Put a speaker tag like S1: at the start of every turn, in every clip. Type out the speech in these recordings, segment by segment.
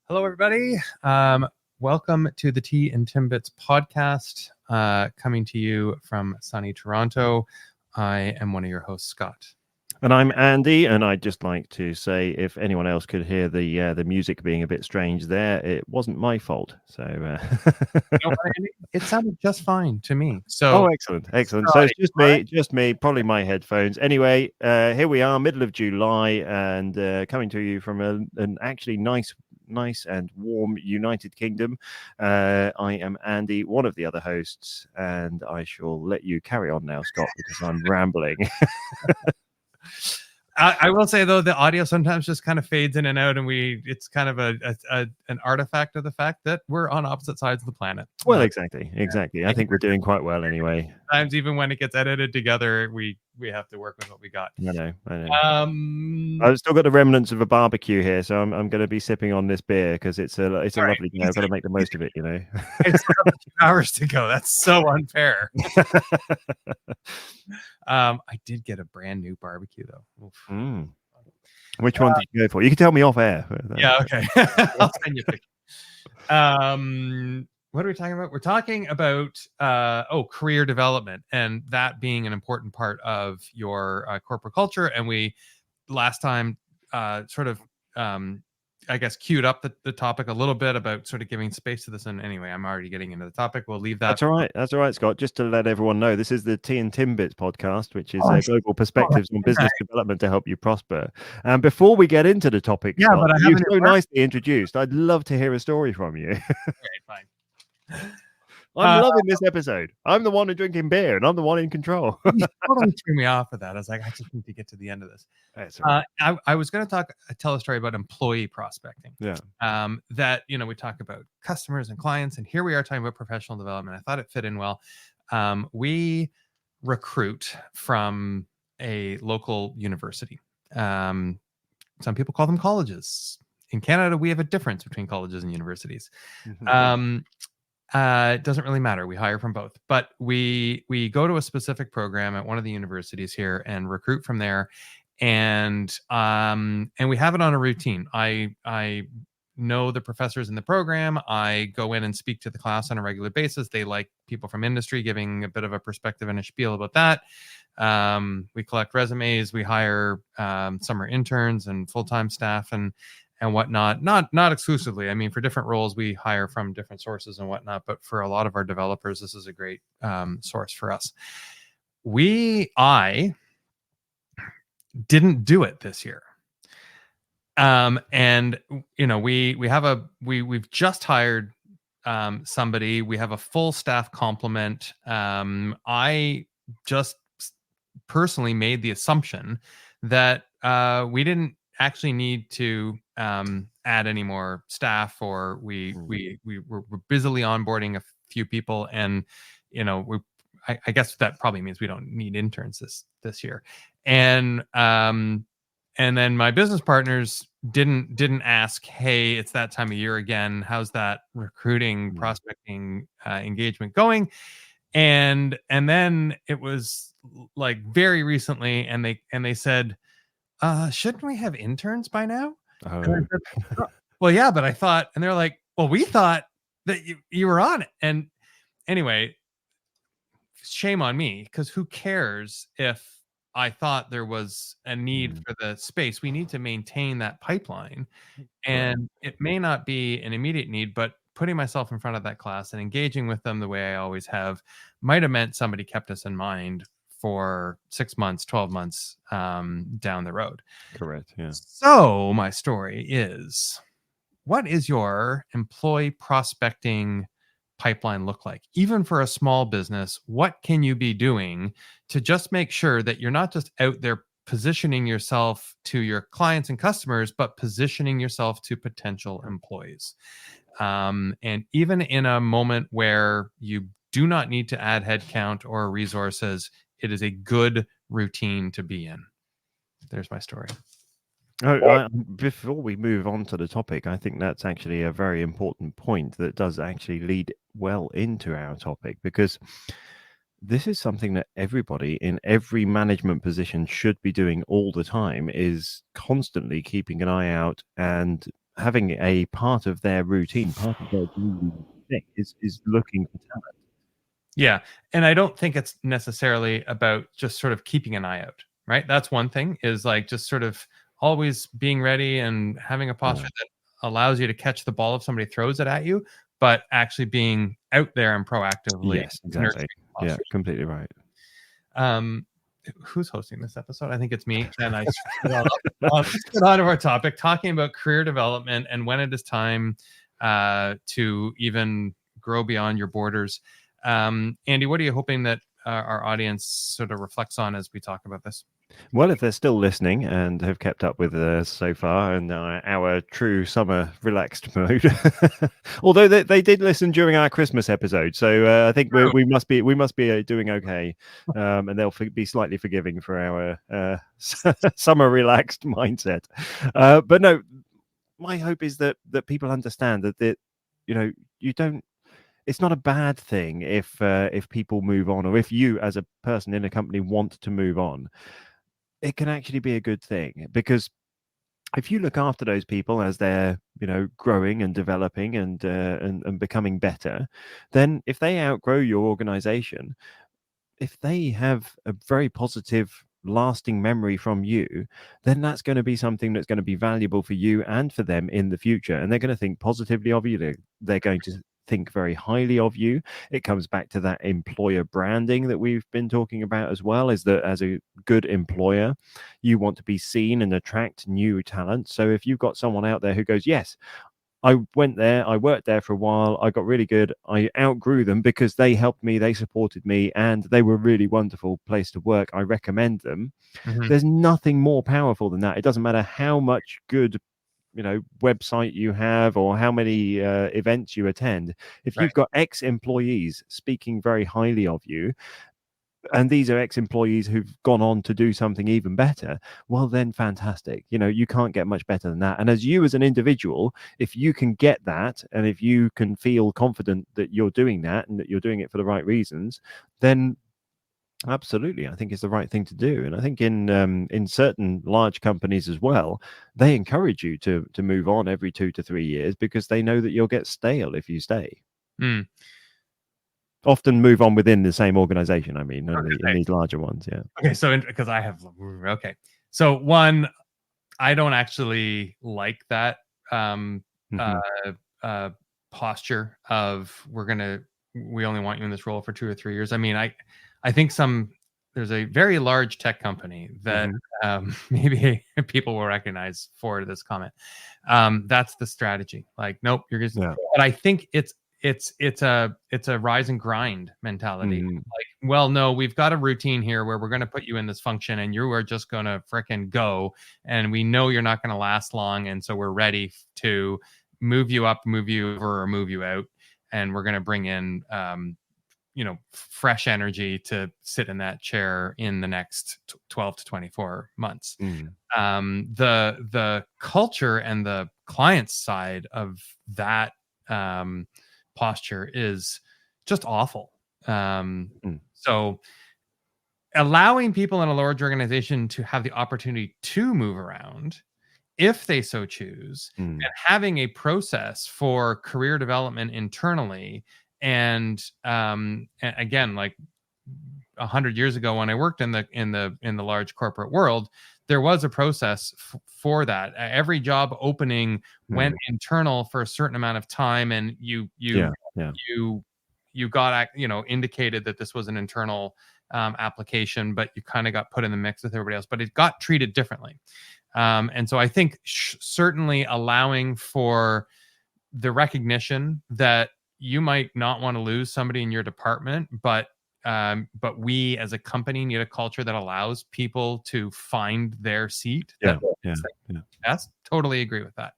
S1: Hello, everybody. Welcome to the Tea and Timbits podcast, coming to you from sunny Toronto. I am one of your hosts, Scott.
S2: And I'm Andy, and I'd just like to say, if anyone else could hear the music being a bit strange there, it wasn't my fault. So,
S1: It sounded just fine to me.
S2: So, excellent. So it's just me, probably my headphones. Anyway, here we are, middle of July, and coming to you from an actually nice and warm United Kingdom. I am Andy, one of the other hosts, and I shall let you carry on now, Scott, because I'm rambling.
S1: I will say, though, the audio sometimes just kind of fades in and out, and it's kind of an artifact of the fact that we're on opposite sides of the planet.
S2: Well, exactly. I think we're doing quite well anyway.
S1: Sometimes, even when it gets edited together, we have to work with what we got.
S2: I know. I've still got the remnants of a barbecue here, so I'm going to be sipping on this beer because it's a lovely day. I've got to make the most of it, you know.
S1: It's 2 hours to go. That's so unfair. I did get a brand new barbecue though.
S2: Which one did you go for? You can tell me off air.
S1: Yeah, okay. I'll send you a picture. What are we talking about? We're talking about career development, and that being an important part of your corporate culture. And we last time I guess queued up the topic a little bit about sort of giving space to this. And anyway, I'm already getting into the topic. We'll leave that.
S2: That's all right, Scott. Just to let everyone know, this is the Tea and Timbits podcast, which is global perspectives on business development to help you prosper. And before we get into the topic, Scott,
S1: but
S2: you're so nicely introduced. I'd love to hear a story from you.
S1: Okay, fine.
S2: I'm loving this episode. I'm the one who's drinking beer, and I'm the one in control.
S1: You totally threw me off of that. I was like, I just need to get to the end of this.
S2: Right.
S1: I was going to tell a story about employee prospecting.
S2: Yeah.
S1: That, we talk about customers and clients, and here we are talking about professional development. I thought it fit in well. We recruit from a local university. Some people call them colleges. In Canada, we have a difference between colleges and universities. Mm-hmm. It doesn't really matter. We hire from both, but we go to a specific program at one of the universities here and recruit from there. And we have it on a routine. I know the professors in the program. I go in and speak to the class on a regular basis. They like people from industry, giving a bit of a perspective and a spiel about that. We collect resumes. We hire summer interns and full-time staff and whatnot. Not exclusively. I mean, for different roles, we hire from different sources and whatnot. But for a lot of our developers, this is a great source for us. I didn't do it this year. And we've just hired somebody. We have a full staff complement. I just personally made the assumption that we didn't actually need to add any more staff, or we were busily onboarding a few people, and I guess that probably means we don't need interns this year. And then my business partners didn't ask, hey, it's that time of year again. How's that recruiting, prospecting engagement going? And then it was like very recently, and they said, shouldn't we have interns by now?
S2: Oh.
S1: Said, well, yeah, but I thought, and they're like, well, we thought that you were on it. And anyway, shame on me, because who cares if I thought there was a need for the space? We need to maintain that pipeline, and it may not be an immediate need, but putting myself in front of that class and engaging with them the way I always have might have meant somebody kept us in mind for 6 months, 12 months down the road.
S2: Correct. Yeah.
S1: So my story is, what is your employee prospecting pipeline look like? Even for a small business, what can you be doing to just make sure that you're not just out there positioning yourself to your clients and customers, but positioning yourself to potential employees? And even in a moment where you do not need to add headcount or resources, it is a good routine to be in. There's my story.
S2: Before we move on to the topic, I think that's actually a very important point that does actually lead well into our topic, because this is something that everybody in every management position should be doing all the time, is constantly keeping an eye out and having a part of their routine, part of their daily thing is looking for talent.
S1: Yeah. And I don't think it's necessarily about just sort of keeping an eye out, right? That's one thing, is like just sort of always being ready and having a posture that allows you to catch the ball if somebody throws it at you, but actually being out there and proactively
S2: Yes, exactly.
S1: nurturing
S2: Yeah,
S1: posture.
S2: completely right.
S1: Who's hosting this episode? I think it's me. And I let's get on to our topic, talking about career development and when it is time to even grow beyond your borders. Andy, what are you hoping that our audience sort of reflects on as we talk about this?
S2: Well, if they're still listening and have kept up with us so far and our true summer relaxed mode, although they did listen during our Christmas episode, so I think we must be doing okay, and they'll be slightly forgiving for our summer relaxed mindset. But no, my hope is that people understand that you don't. It's not a bad thing if people move on, or if you as a person in a company want to move on. It can actually be a good thing, because if you look after those people as they're growing and developing and becoming better, then if they outgrow your organization, if they have a very positive lasting memory from you, then that's going to be something that's going to be valuable for you and for them in the future, and they're going to think positively of you. They're going to think very highly of you. It comes back to that employer branding that we've been talking about as well, is that as a good employer, you want to be seen and attract new talent. So if you've got someone out there who goes, yes, I went there, I worked there for a while, I got really good, I outgrew them because they helped me, they supported me, and they were a really wonderful place to work, I recommend them.
S1: Mm-hmm.
S2: There's nothing more powerful than that. It doesn't matter how much good website you have or how many events you attend. If
S1: Right.
S2: you've got ex-employees speaking very highly of you, and these are ex-employees who've gone on to do something even better, well then fantastic. You can't get much better than that. And as you as an individual, if you can get that, and if you can feel confident that you're doing that and that you're doing it for the right reasons, then absolutely, I think it's the right thing to do. And I think in certain large companies as well, they encourage you to move on every 2 to 3 years, because they know that you'll get stale if you stay. Often move on within the same organization, I mean, in these larger ones. Yeah.
S1: Okay, so because I have so one, I don't actually like that posture of we only want you in this role for 2 or 3 years. I mean, I think there's a very large tech company that maybe people will recognize for this comment. That's the strategy. Like, nope, you're just.
S2: Yeah.
S1: But I think it's a rise and grind mentality. Like, well, no, we've got a routine here where we're going to put you in this function, and you are just going to fricking go, and we know you're not going to last long, and so we're ready to move you up, move you over, or move you out, and we're going to bring in fresh energy to sit in that chair in the next 12 to 24 months. The culture and the client side of that posture is just awful. So allowing people in a large organization to have the opportunity to move around if they so choose, and having a process for career development internally. And again, like 100 years ago when I worked in the large corporate world, there was a process for that. Every job opening went internal for a certain amount of time, and you got indicated that this was an internal application, but you kind of got put in the mix with everybody else. But it got treated differently, and so I think certainly allowing for the recognition that you might not want to lose somebody in your department, but we as a company need a culture that allows people to find their seat. Yes, totally agree with that.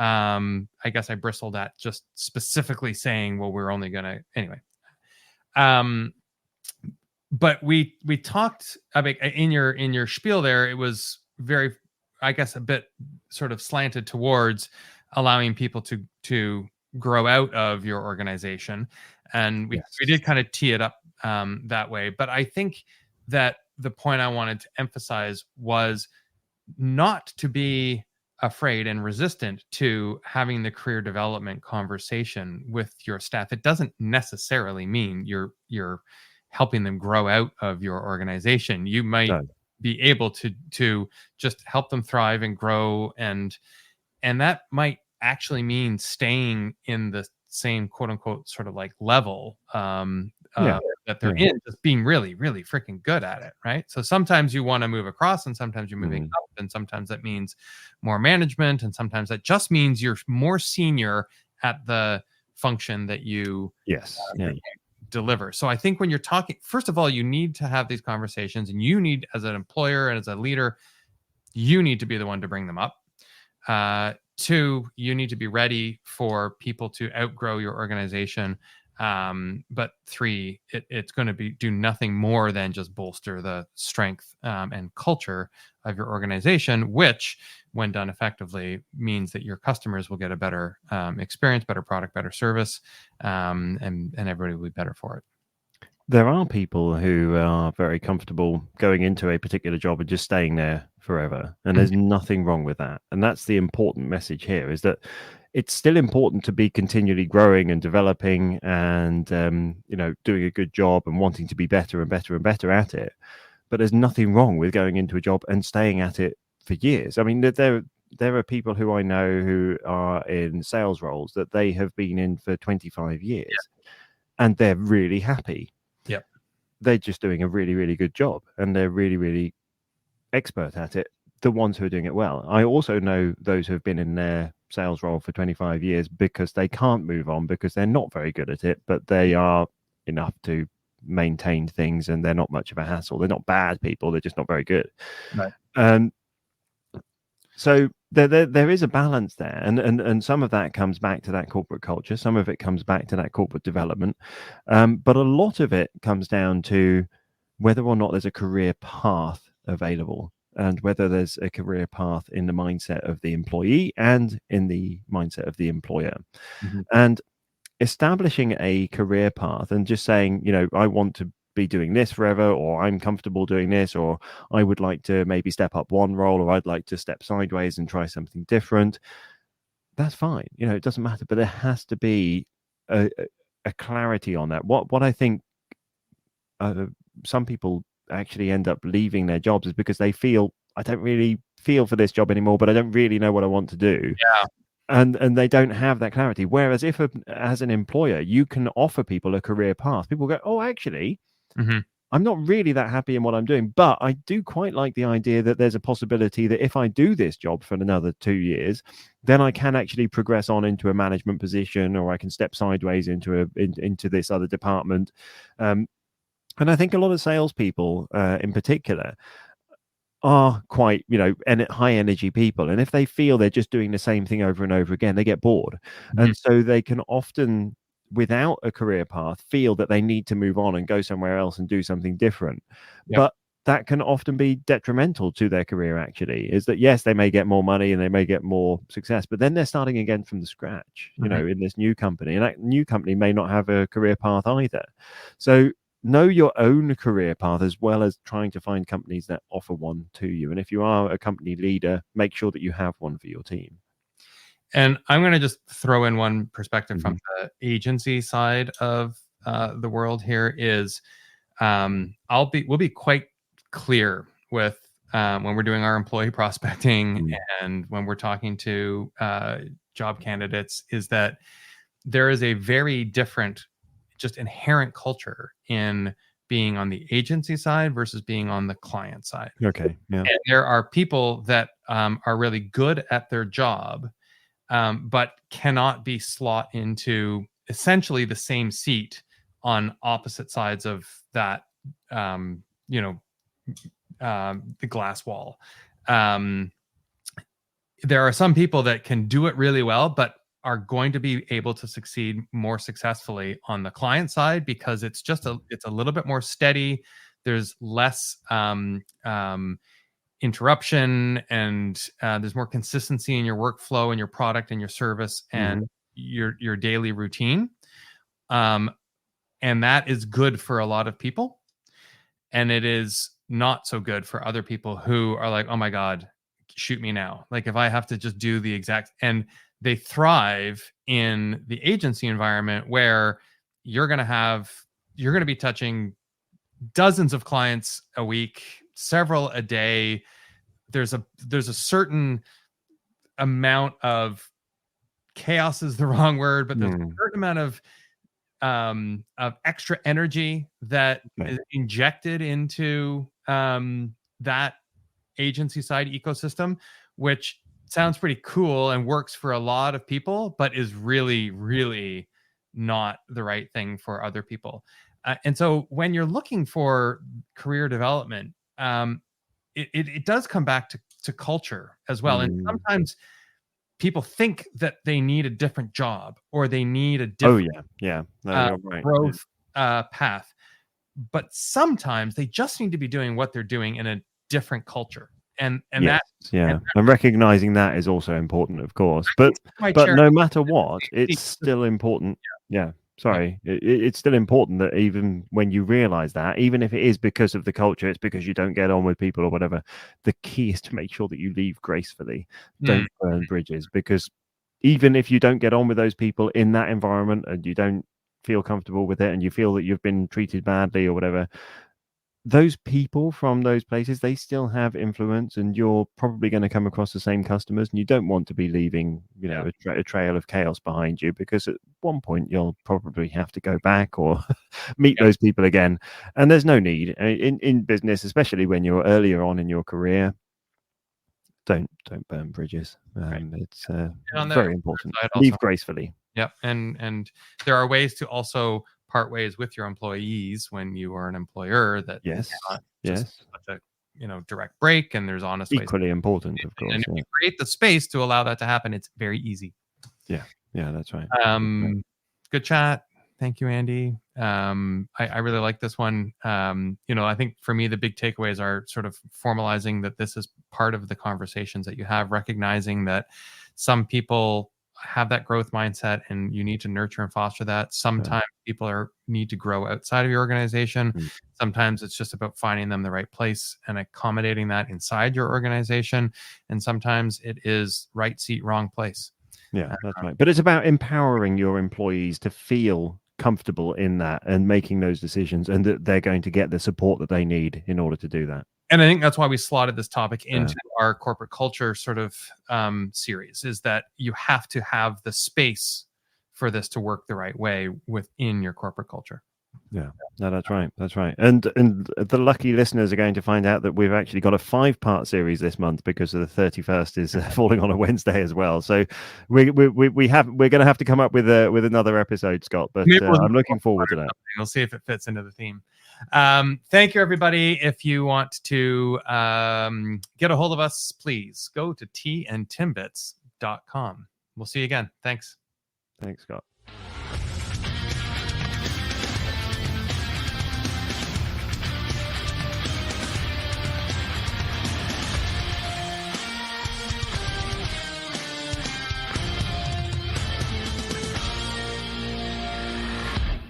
S1: I guess I bristled at just specifically saying, well, we're only gonna anyway. But we talked about in your spiel there. It was very, I guess, a bit sort of slanted towards allowing people to grow out of your organization, and we did kind of tee it up that way. But I think that the point I wanted to emphasize was not to be afraid and resistant to having the career development conversation with your staff, it doesn't necessarily mean you're helping them grow out of your organization. You might
S2: No.
S1: be able to just help them thrive and grow, and that might actually mean staying in the same quote unquote sort of like level
S2: Yeah.
S1: that they're in, just being really, really freaking good at it, right? So sometimes you want to move across, and sometimes you're moving up, and sometimes that means more management, and sometimes that just means you're more senior at the function that you
S2: Yes.
S1: that you deliver. So I think when you're talking, first of all, you need to have these conversations, and you need, as an employer and as a leader, you need to be the one to bring them up. Two, you need to be ready for people to outgrow your organization. But three, it's going to do nothing more than just bolster the strength and culture of your organization, which, when done effectively, means that your customers will get a better experience, better product, better service, and everybody will be better for it.
S2: There are people who are very comfortable going into a particular job and just staying there forever, and there's nothing wrong with that. And that's the important message here, is that it's still important to be continually growing and developing and doing a good job and wanting to be better and better and better at it. But there's nothing wrong with going into a job and staying at it for years. I mean, there are people who I know who are in sales roles that they have been in for 25 years, and they're really happy.
S1: Yep.
S2: They're just doing a really, really good job, and they're really, really expert at it, the ones who are doing it well. I also know those who have been in their sales role for 25 years because they can't move on because they're not very good at it, but they are enough to maintain things, and they're not much of a hassle. They're not bad people, they're just not very good.
S1: Right.
S2: So there is a balance there, and some of that comes back to that corporate culture. Some of it comes back to that corporate development, but a lot of it comes down to whether or not there's a career path available, and whether there's a career path in the mindset of the employee and in the mindset of the employer. And establishing a career path and just saying, I want to be doing this forever, or I'm comfortable doing this, or I would like to maybe step up one role, or I'd like to step sideways and try something different. That's fine. It doesn't matter, but there has to be a clarity on that. What I think some people actually end up leaving their jobs is because they feel, I don't really feel for this job anymore, but I don't really know what I want to do.
S1: Yeah.
S2: And they don't have that clarity. Whereas if as an employer, you can offer people a career path, people go, oh, actually, I'm not really that happy in what I'm doing, but I do quite like the idea that there's a possibility that if I do this job for another 2 years, then I can actually progress on into a management position, or I can step sideways into this other department. And I think a lot of salespeople, in particular, are quite, high energy people. And if they feel they're just doing the same thing over and over again, they get bored. And so they can often, without a career path, feel that they need to move on and go somewhere else and do something different. But that can often be detrimental to their career, actually, is that, yes, they may get more money and they may get more success, but then they're starting again from the scratch, in this new company. And that new company may not have a career path either. So know your own career path, as well as trying to find companies that offer one to you. And if you are a company leader, make sure that you have one for your team.
S1: And I'm going to just throw in one perspective from the agency side of the world here is we'll be quite clear with when we're doing our employee prospecting and when we're talking to job candidates, is that there is a very different, just inherent culture in being on the agency side versus being on the client side.
S2: Okay. Yeah.
S1: And there are people that are really good at their job, but cannot be slot into essentially the same seat on opposite sides of that, the glass wall. There are some people that can do it really well, but are going to be able to succeed more successfully on the client side because it's a little bit more steady. There's less interruption, and there's more consistency in your workflow and your product and your service and your daily routine. And that is good for a lot of people. And it is not so good for other people who are like, oh my God, shoot me now. Like if I have to just do the exact, and they thrive in the agency environment where you're going to be touching dozens of clients a week, several a day. There's a certain amount of chaos is the wrong word, but there's a certain amount of extra energy that is injected into that agency side ecosystem, which sounds pretty cool and works for a lot of people, but is really, really not the right thing for other people. And so when you're looking for career development, it does come back to culture as well. And sometimes people think that they need a different job or they need a different
S2: no, right.
S1: growth path. But sometimes they just need to be doing what they're doing in a different culture. And
S2: recognizing that is also important, of course. But no matter what, it's still important. It's still important that even when you realize that, even if it is because of the culture, it's because you don't get on with people or whatever, the key is to make sure that you leave gracefully. Don't burn bridges, because even if you don't get on with those people in that environment and you don't feel comfortable with it and you feel that you've been treated badly or whatever, those people from those places, they still have influence, and you're probably going to come across the same customers, and you don't want to be leaving, a trail of chaos behind you, because at one point you'll probably have to go back or meet those people again. And there's no need in business, especially when you're earlier on in your career. Don't burn bridges. It's very important. Leave gracefully.
S1: Yep. And there are ways to also part ways with your employees when you are an employer, that just such a direct break, and there's honest ways.
S2: Equally important, of course.
S1: And if you create the space to allow that to happen, it's very easy.
S2: Yeah, that's right.
S1: Good chat. Thank you, Andy. I really like this one. I think for me, the big takeaways are sort of formalizing that this is part of the conversations that you have, recognizing that some people have that growth mindset and you need to nurture and foster that. Sometimes people need to grow outside of your organization. Sometimes it's just about finding them the right place and accommodating that inside your organization. And sometimes it is right seat, wrong place.
S2: Yeah, that's right. But it's about empowering your employees to feel comfortable in that and making those decisions, and that they're going to get the support that they need in order to do that.
S1: And I think that's why we slotted this topic into our corporate culture sort of series, is that you have to have the space for this to work the right way within your corporate culture.
S2: Yeah, no, that's right. That's right. And the lucky listeners are going to find out that we've actually got a 5-part series this month, because of the 31st is falling on a Wednesday as well. So we're going to have to come up with another episode, Scott. But I'm looking forward to that.
S1: We'll see if it fits into the theme. Thank you, everybody. If you want to get a hold of us, please go to tandtimbits.com. We'll see you again. Thanks,
S2: Scott.